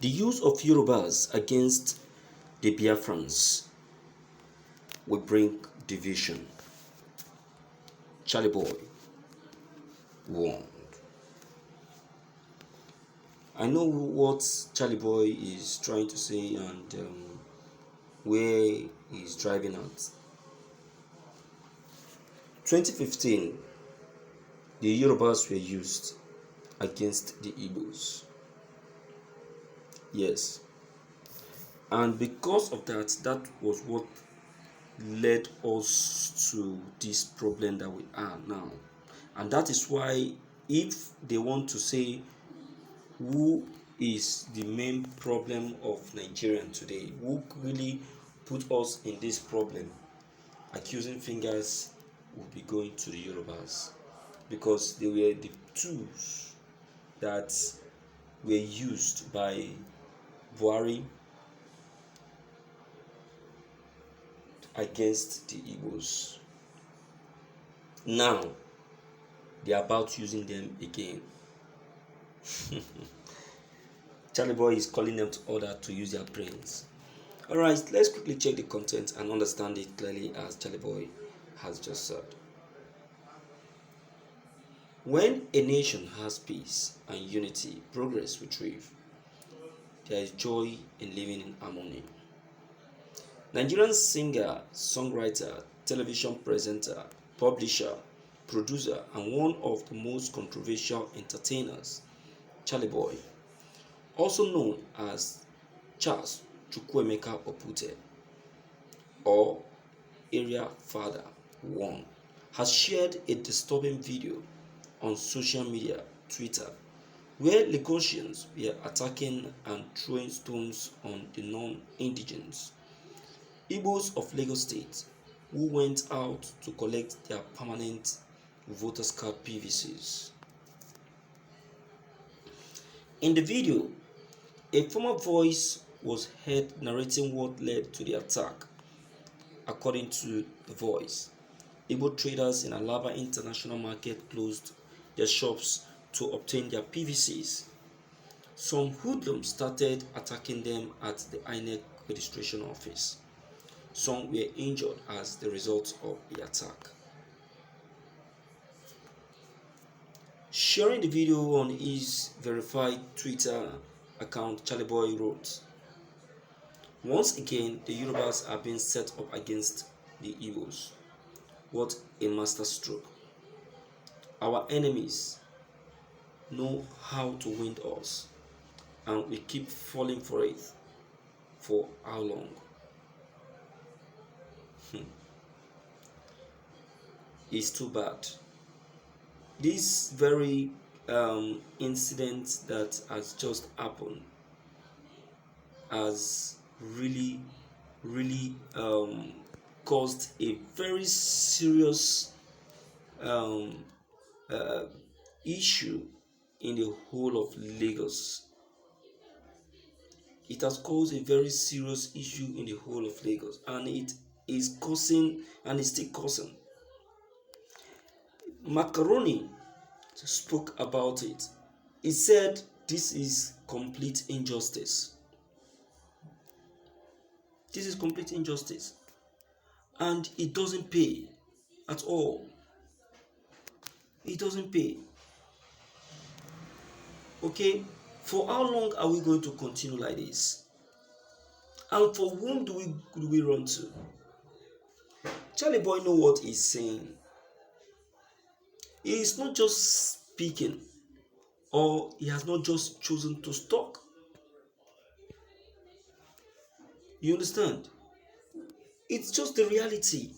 The use of Yorubas against the Biafrans will bring division. Charley boy warned. I know what Charley boy is trying to say and where he's driving at. 2015, the Yorubas were used against the Igbos. Yes. And because of that, that was what led us to this problem that we are now. And that is why, if they want to say who is the main problem of Nigerian today, who really put us in this problem, accusing fingers will be going to the Yorubas, because they were the tools that were used by Buhari against the Igbos. Now they are about using them again. Charley boy is calling them to order to use their brains. Alright, let's quickly check the content and understand it clearly, as Charley boy has just said. When a nation has peace and unity, progress will thrive. There is joy in living in harmony. Nigerian singer, songwriter, television presenter, publisher, producer, and one of the most controversial entertainers, Charley boy, also known as Charles Chukwuemeka Opute, or Area Father 1, has shared a disturbing video on social media, Twitter, where Lagosians were attacking and throwing stones on the non-indigenous Igbos of Lagos State, who went out to collect their permanent voters card PVCs. In the video, a former voice was heard narrating what led to the attack. According to the voice, Igbo traders in Alaba International Market closed their shops to obtain their PVCs. Some hoodlums started attacking them at the INEC registration office. Some were injured as the result of the attack. Sharing the video on his verified Twitter account, Charley boy wrote, "Once again, the Yorubas are being set up against the Igbos. What a masterstroke. Our enemies know how to win us, and we keep falling for it. For how long?" It's too bad. This very incident that has just happened has really caused a very serious issue in the whole of Lagos. It has caused a very serious issue in the whole of Lagos, and it is causing, and is still causing. Macaroni spoke about it. He said this is complete injustice. This is complete injustice, and it doesn't pay at all. It doesn't pay. Okay, for how long are we going to continue like this? And for whom do we run to? Charley boy know what he's saying. He is not just speaking, or he has not just chosen to talk. You understand? It's just the reality.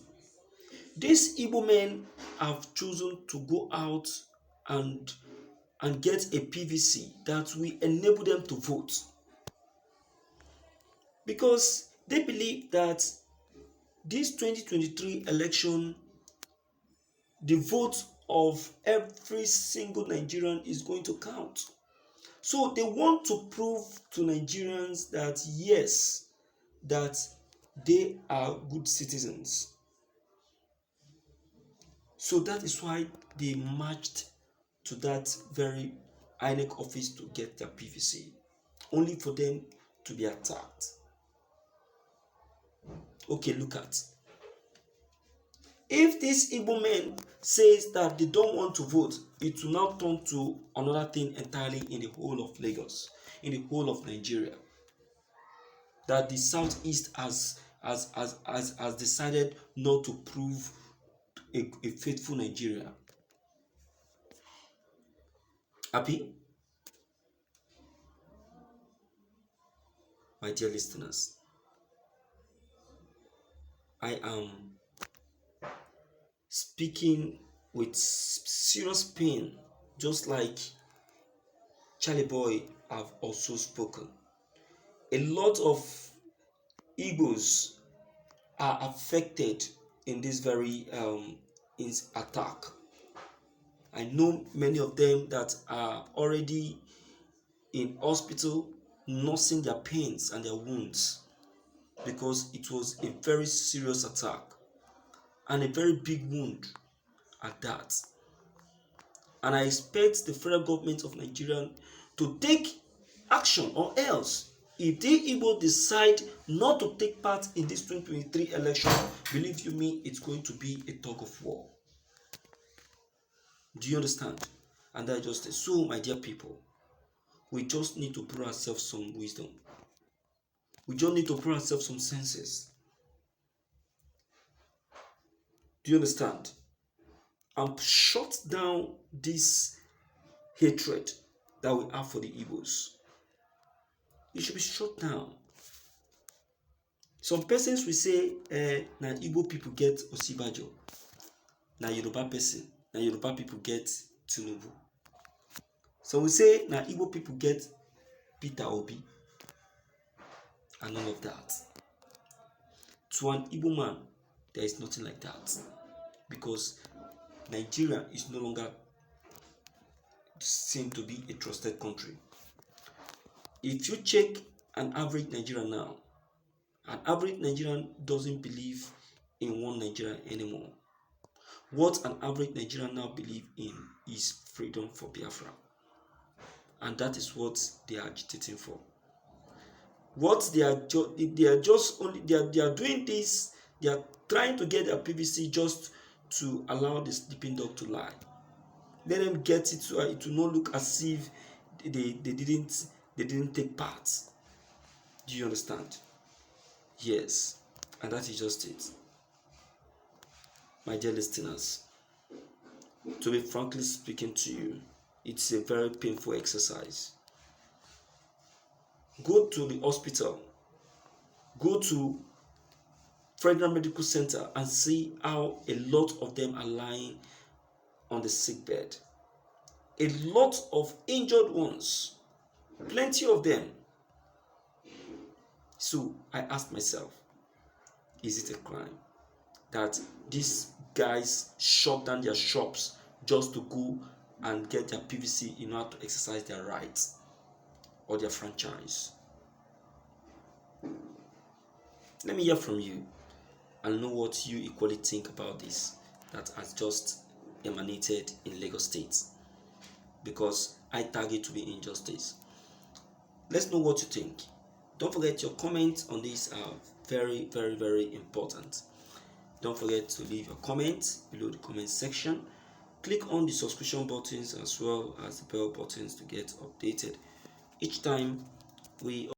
These Igbo men have chosen to go out and get a PVC that will enable them to vote, because they believe that this 2023 election, the vote of every single Nigerian is going to count. So they want to prove to Nigerians that yes, that they are good citizens. So that is why they marched to that very INEC office to get their PVC. only for them to be attacked. Okay, look at. If these Igbo men says that they don't want to vote, it will now turn to another thing entirely in the whole of Lagos, in the whole of Nigeria. That the Southeast has decided not to prove a faithful Nigeria. Happy? My dear listeners, I am speaking with serious pain, just like Charley Boy have also spoken. A lot of Igbos are affected in this very attack. I know many of them that are already in hospital nursing their pains and their wounds because it was a very serious attack and a very big wound at that. And I expect the federal government of Nigeria to take action, or else if the Igbo decide not to take part in this 2023 election, believe you me, it's going to be a tug of war. Do you understand? And I just say, so my dear people, we just need to pour ourselves some wisdom. We just need to pour ourselves some senses. Do you understand? And shut down this hatred that we have for the Igbos. It should be shut down. Some persons will say, na Igbo people get Osibajo. Na Yoruba person, na Yoruba people get Tinubu. Some will say, na Igbo people get Peter Obi. And none of that. To an Igbo man, there is nothing like that. Because Nigeria is no longer seen to be a trusted country. If you check an average Nigerian now, an average Nigerian doesn't believe in one Nigeria anymore. What an average Nigerian now believe in is freedom for Biafra. And that is what they are agitating for. What they are doing this, they are trying to get their PVC just to allow the sleeping dog to lie. Let them get it so it will not look as if they didn't take part. Do you understand? Yes, and that is just it. My dear listeners, to be frankly speaking to you, it's a very painful exercise. Go to the hospital, go to Federal Medical Center and see how a lot of them are lying on the sick bed. A lot of injured ones, plenty of them. So I asked myself, is it a crime that these guys shut down their shops just to go and get their PVC in order to exercise their rights or their franchise? Let me hear from you and know what you equally think about this that has just emanated in Lagos State, because I target to be injustice. Let's know what you think. Don't forget your comments on this are very, very, very important. Don't forget to leave your comments below the comment section. Click on the subscription buttons as well as the bell buttons to get updated each time we